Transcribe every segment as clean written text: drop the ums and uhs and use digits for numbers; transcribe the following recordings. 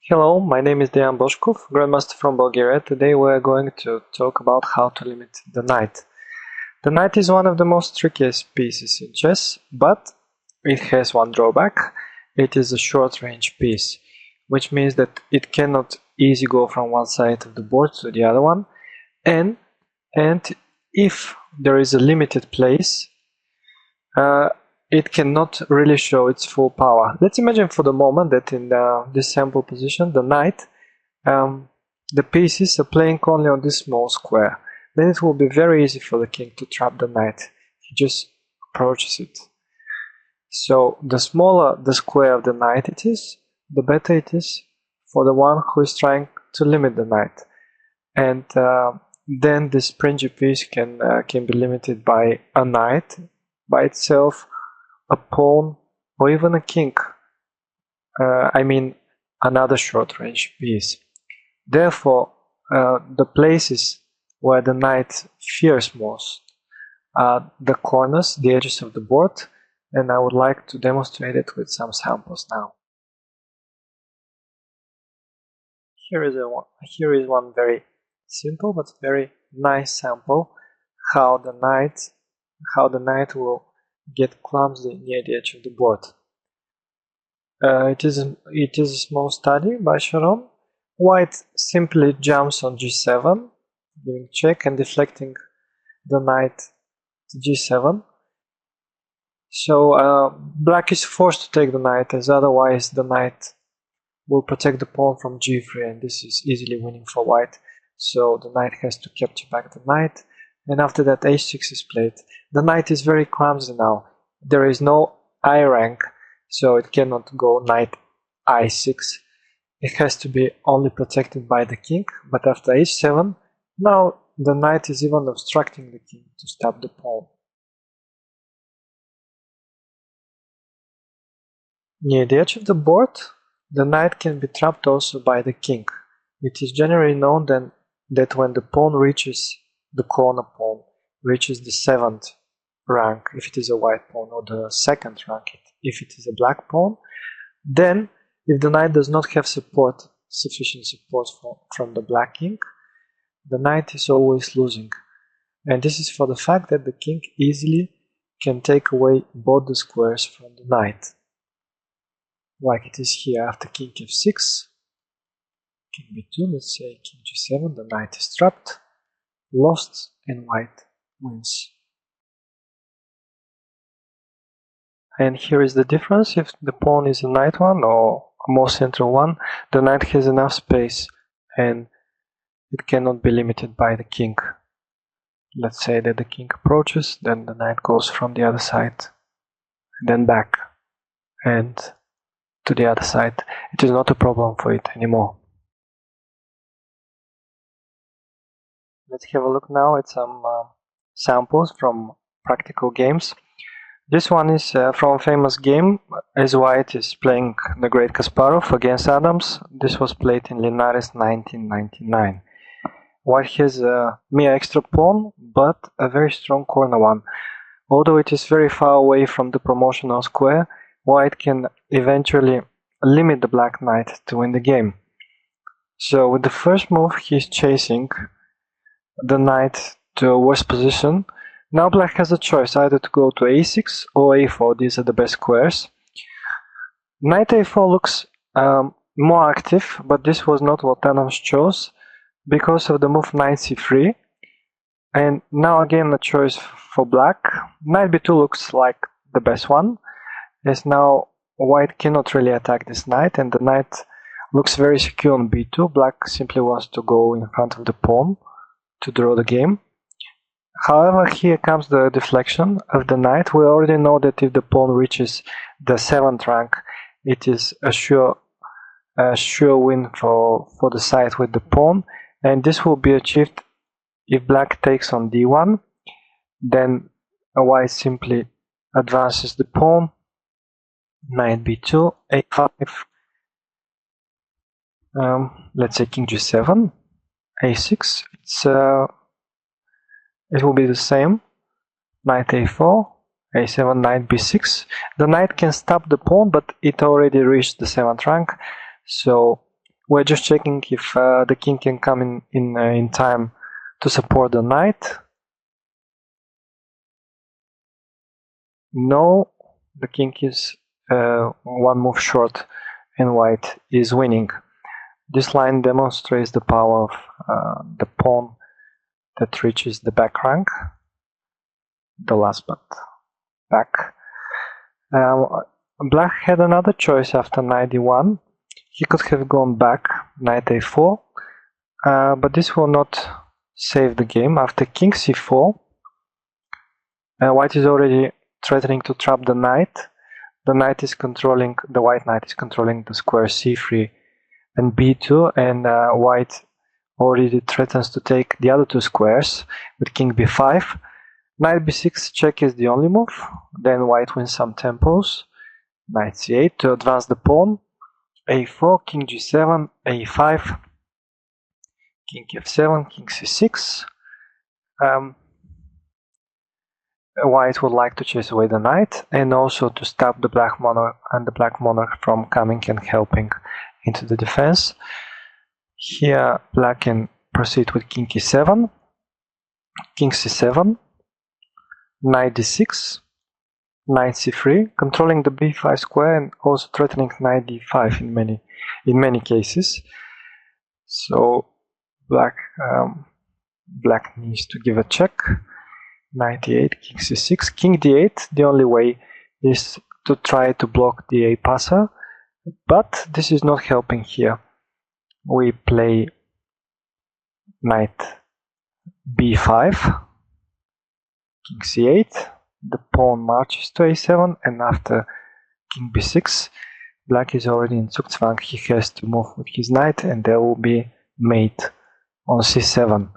Hello, my name is Dejan Bojkov, Grandmaster from Bulgaria. Today we are going to talk about how to limit the knight. The knight is one of the most trickiest pieces in chess, but it has one drawback. It is a short-range piece, which means that it cannot easily go from one side of the board to the other one, and if there is a limited place, it cannot really show its full power. Let's imagine for the moment that in this sample position, the knight, the pieces are playing only on this small square. Then it will be very easy for the king to trap the knight. He just approaches it. So the smaller the square of the knight it is, the better it is for the one who is trying to limit the knight. And then this springy piece can be limited by a knight by itself, a pawn, or even a king. Another short-range piece. Therefore, the places where the knight fears most are the corners, the edges of the board, and I would like to demonstrate it with some samples now. Here is one very simple but very nice sample how the knight will get clumsy near the edge of the board. It is a small study by Sharon. White simply jumps on g7, giving check and deflecting the knight to g7. So black is forced to take the knight, as otherwise the knight will protect the pawn from g3, and this is easily winning for white. So the knight has to capture back the knight, and after that h6 is played. The knight is very clumsy now. There is no I rank, so it cannot go knight I6. It has to be only protected by the king, but after h7, now the knight is even obstructing the king to stop the pawn. Near the edge of the board, the knight can be trapped also by the king. It is generally known then that when the pawn reaches the corner pawn, reaches the 7th rank if it is a white pawn, or the 2nd rank if it is a black pawn, then if the knight does not have sufficient support from the black king, the knight is always losing. And this is for the fact that the king easily can take away both the squares from the knight. Like it is here after king f6, king b2, let's say king g7, the knight is trapped, lost, and white wins. And here is the difference. If the pawn is a knight one or a more central one, the knight has enough space and it cannot be limited by the king. Let's say that the king approaches, then the knight goes from the other side, and then back, and to the other side. It is not a problem for it anymore. Let's have a look now at some samples from practical games. This one is from a famous game, as white is playing the Great Kasparov against Adams. This was played in Linares 1999. White has a mere extra pawn, but a very strong corner one. Although it is very far away from the promotional square, white can eventually limit the black knight to win the game. So with the first move, he is chasing the knight to a worse position. Now black has a choice either to go to a6 or a4. These are the best squares. Knight a4 looks more active, but this was not what Adams chose because of the move knight c3. And now again a choice for black. Knight b2 looks like the best one, as now white cannot really attack this knight, and the knight looks very secure on b2. Black simply wants to go in front of the pawn to draw the game. However, here comes the deflection of the knight. We already know that if the pawn reaches the 7th rank, it is a sure win for the side with the pawn, and this will be achieved if black takes on d1. Then white simply advances the pawn, knight b2, a5, let's say king g7, a6. It will be the same. Knight a4, a7, knight b6. The knight can stop the pawn, but it already reached the 7th rank, so We're just checking if the king can come in time to support the knight. No, the king is one move short and white is winning. This line demonstrates the power of the pawn that reaches the back rank, the last but back. Black had another choice after knight d1. He could have gone back, knight a4, but this will not save the game. After king c4, white is already threatening to trap the knight. The white knight is controlling the square c3 and b2, and white already threatens to take the other two squares with king b5. Knight b6 check is the only move. Then white wins some tempos. Knight c8 to advance the pawn. a4, king g7, a5, king f7, king c6. White would like to chase away the knight and also to stop the black monarch from coming and helping into the defense. Here black can proceed with king e7, king c7, knight d6, knight c3, controlling the b5 square and also threatening knight d5 in many cases. So black needs to give a check. Knight d8, king c6, king d8. The only way is to try to block the a passer, but this is not helping here. We play knight b5, king c8. The pawn marches to a7, and after king b6, black is already in zugzwang. He has to move with his knight, and there will be mate on c7.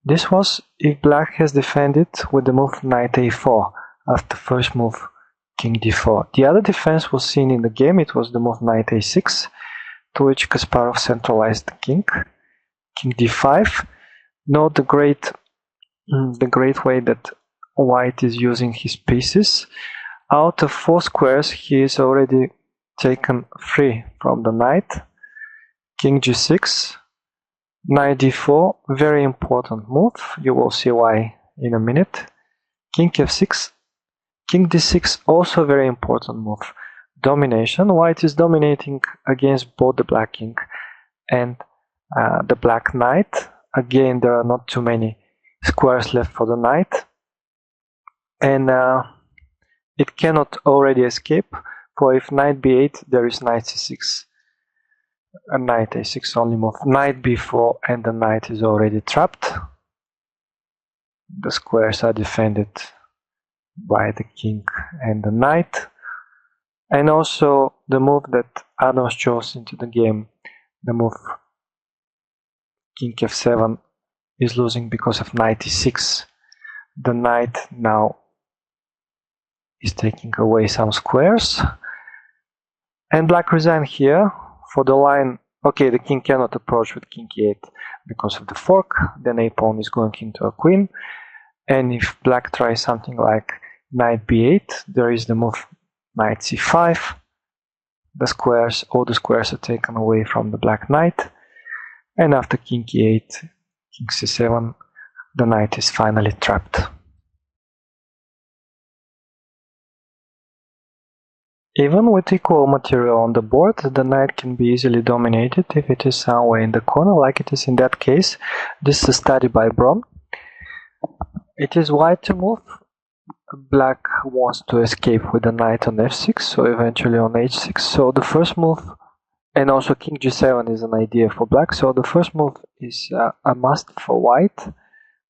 This was if black has defended with the move knight a4 after first move king d4. The other defense was seen in the game. It was the move knight a6, to which Kasparov centralized the king. King d5. Note the great way that white is using his pieces. Out of 4 squares, he is already taken 3 from the knight. King g6. Knight d4, very important move. You will see why in a minute. King f6, king d6, also very important move. Domination. White is dominating against both the black king and the black knight. Again, there are not too many squares left for the knight, and it cannot already escape. For if knight b8, there is knight c6. A knight a6 only move. Knight b4 and the knight is already trapped. The squares are defended by the king and the knight. And also the move that Adams chose into the game, the move king f7, is losing because of knight e6. The knight now is taking away some squares. And black resign here. For the line, okay, the king cannot approach with king e8 because of the fork. Then a pawn is going into a queen. And if black tries something like knight b8, there is the move knight c5. All the squares are taken away from the black knight. And after king e8, king c7, the knight is finally trapped. Even with equal material on the board, the knight can be easily dominated if it is somewhere in the corner, like it is in that case. This is a study by Braun. It is white to move. Black wants to escape with the knight on f6, so eventually on h6. So the first move, and also king g7 is an idea for black, so the first move is a must for white.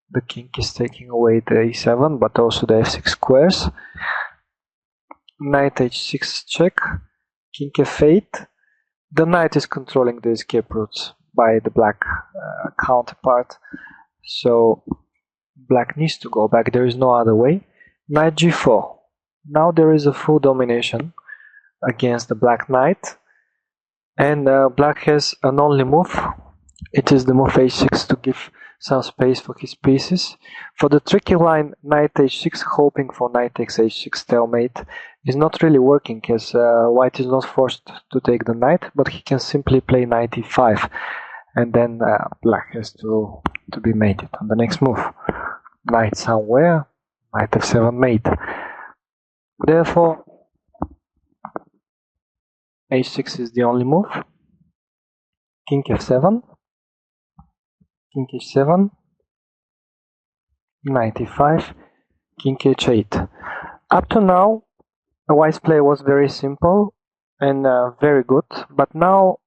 The king is taking away the e7, but also the f6 squares. Knight h6 check, king f8. The knight is controlling the escape routes by the black counterpart, so black needs to go back. There is no other way. Knight g4. Now there is a full domination against the black knight, and black has an only move. It is the move h6 to give some space for his pieces. For the tricky line knight h6, hoping for knight takes h6 stalemate is not really working, as white is not forced to take the knight, but he can simply play knight e5, and then black has to be mated on the next move. Knight somewhere, knight f7 mate. Therefore, h6 is the only move. King f7, king h7, knight e5, king h8. Up to now, white's play was very simple and very good, but now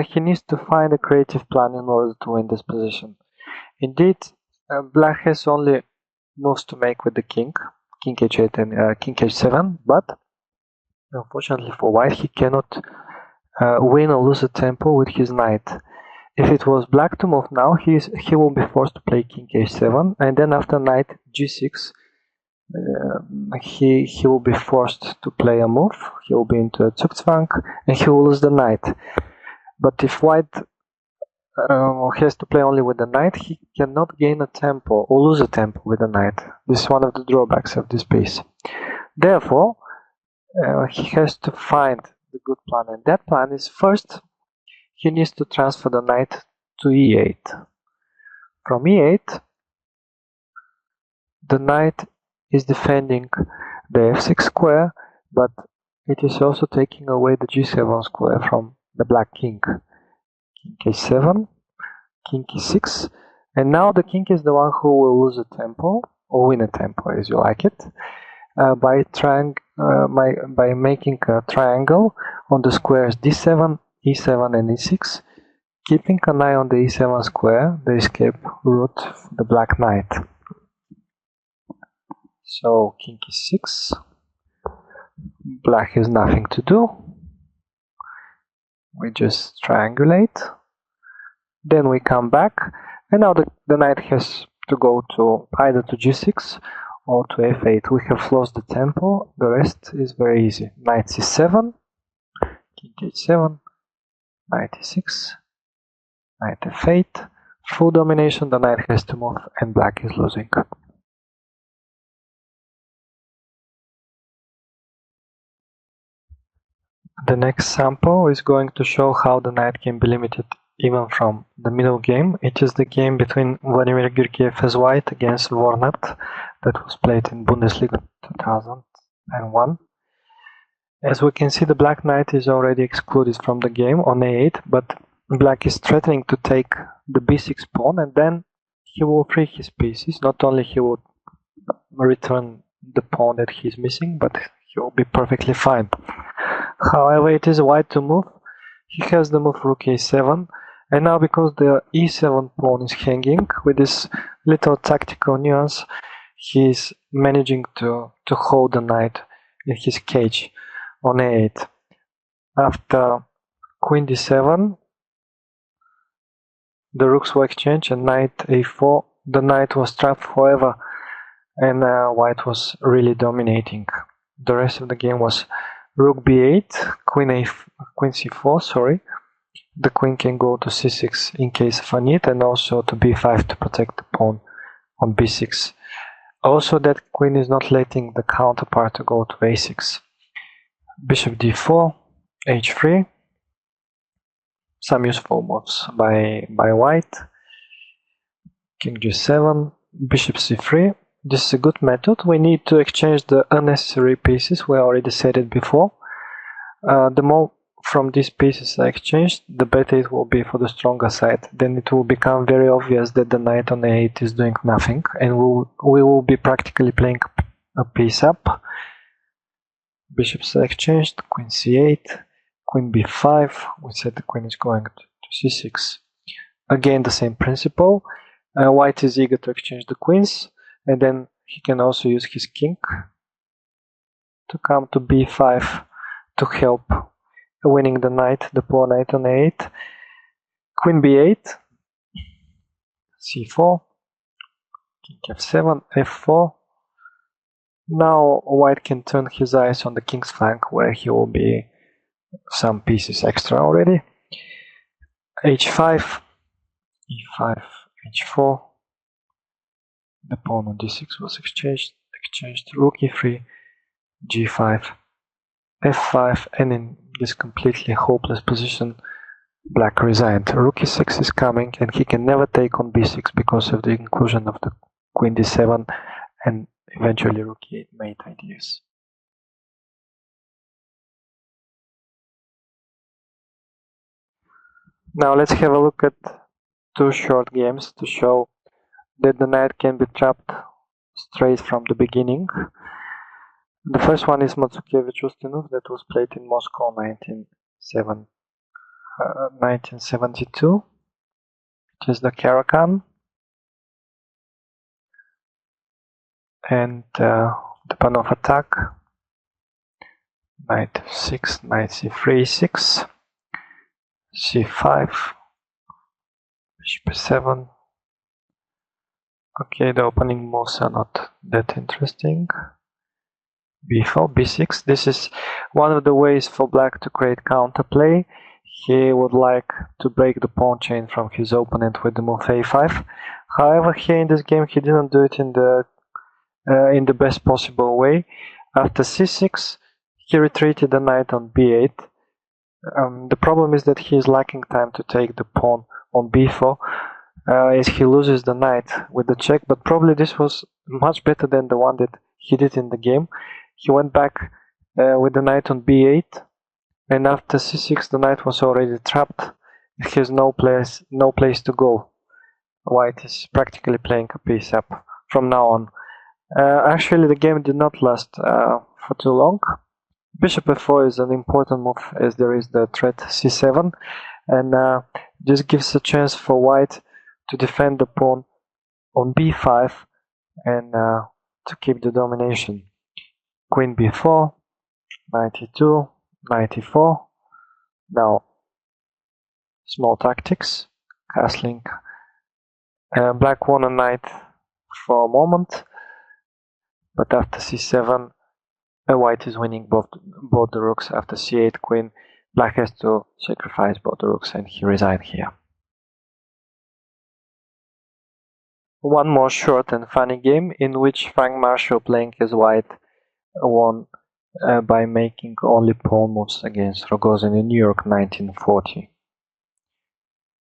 he needs to find a creative plan in order to win this position. Indeed, black has only moves to make with the king h8 and king h7, but unfortunately for white, he cannot win or lose a tempo with his knight. If it was black to move now, he will be forced to play king h7, and then after knight g6, he will be forced to play a move. He will be into a zugzwang, and he will lose the knight. But if white has to play only with the knight, he cannot gain a tempo or lose a tempo with the knight. This is one of the drawbacks of this piece. Therefore, he has to find the good plan, and that plan is first he needs to transfer the knight to e8. From e8, the knight is defending the f6 square, but it is also taking away the g7 square from the black king. King h7, king e6, and now the king is the one who will lose a tempo, or win a tempo as you like it, by making a triangle on the squares d7, e7 and e6, keeping an eye on the e7 square, the escape route for the black knight. So king e6, black has nothing to do. We just triangulate, then we come back, and now the knight has to go to either to g6 or to f8. We have lost the tempo, the rest is very easy. Knight c7, king h7, knight e6, knight f8, full domination, the knight has to move and black is losing. The next sample is going to show how the knight can be limited even from the middle game. It is the game between Vladimir Gergiev as white against Vornat that was played in Bundesliga 2001. As we can see, the black knight is already excluded from the game on a8, but black is threatening to take the b6 pawn, and then he will free his pieces. Not only he will return the pawn that he's missing, but he will be perfectly fine. However, it is white to move. He has the move rook a7, and now because the e7 pawn is hanging, with this little tactical nuance, he is managing to hold the knight in his cage on a8. After queen d7, the rooks were exchanged, and knight a4, the knight was trapped forever, and white was really dominating. The rest of the game was rook b8, queen c4, sorry. The queen can go to c6 in case of a need, and also to b5 to protect the pawn on b6. Also, that queen is not letting the counterpart to go to a6. Bishop d4, h3. Some useful moves by white. King g7, bishop c3. This is a good method. We need to exchange the unnecessary pieces. We already said it before. The more from these pieces are exchanged, the better it will be for the stronger side. Then it will become very obvious that the knight on a8 is doing nothing, and we will be practically playing a piece up. Bishops are exchanged, queen c8, queen b5. We said the queen is going to c6. Again, the same principle. White is eager to exchange the queens, and then he can also use his king to come to b5 to help winning the knight, the poor knight on a8. Queen b8, c4, king f7, f4. Now white can turn his eyes on the king's flank, where he will be some pieces extra already. h5, e5, h4, The pawn on d6 was exchanged. Rook e3, g5, f5, and in this completely hopeless position, black resigned. Rook e6 is coming, and he can never take on b6 because of the inclusion of the queen d7 and eventually rook e8 mate ideas. Now let's have a look at two short games to show that the knight can be trapped straight from the beginning. The first one is Matsukevich-Ustinov that was played in Moscow 1972. It is the Caracan. And the pawn of attack, knight f6, knight c3, e6, c5, bishop f7. Okay, the opening moves are not that interesting. b4, b6. This is one of the ways for black to create counterplay. He would like to break the pawn chain from his opponent with the move a5. However, here in this game he didn't do it in the best possible way. After c6, he retreated the knight on b8. The problem is that he is lacking time to take the pawn on b4, as he loses the knight with the check, but probably this was much better than the one that he did in the game. He went back with the knight on b8, and after c6 the knight was already trapped. He has no place to go. White is practically playing a piece up from now on. Actually, the game did not last for too long. Bishop f4 is an important move, as there is the threat c7, and this gives a chance for white to defend the pawn on b5 and to keep the domination. Queen b4, knight e2, knight e4. Now, small tactics, castling. Black won a knight for a moment, but after c7, white is winning both the rooks. After c8 queen, black has to sacrifice both the rooks, and he resigned here. One more short and funny game in which Frank Marshall, playing as white, won by making only pawn moves against Rogozin in New York 1940.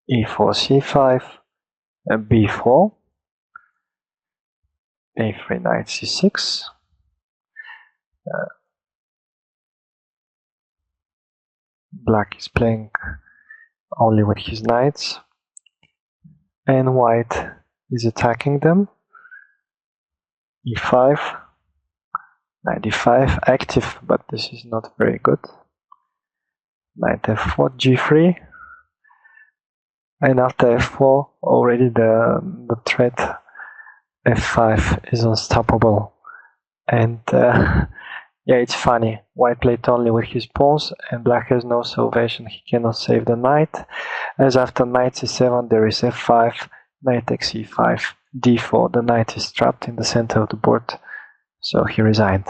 e4, c5, b4, a3, knight c6. Black is playing only with his knights, and white is attacking them. e5, knight d5, active, but this is not very good. Knight f4, g3, and after f4 already the threat f5 is unstoppable. And yeah, it's funny. White played only with his pawns, and black has no salvation. He cannot save the knight, as after knight c7 there is f5, knight takes e5, d4. The knight is trapped in the center of the board, so he resigned.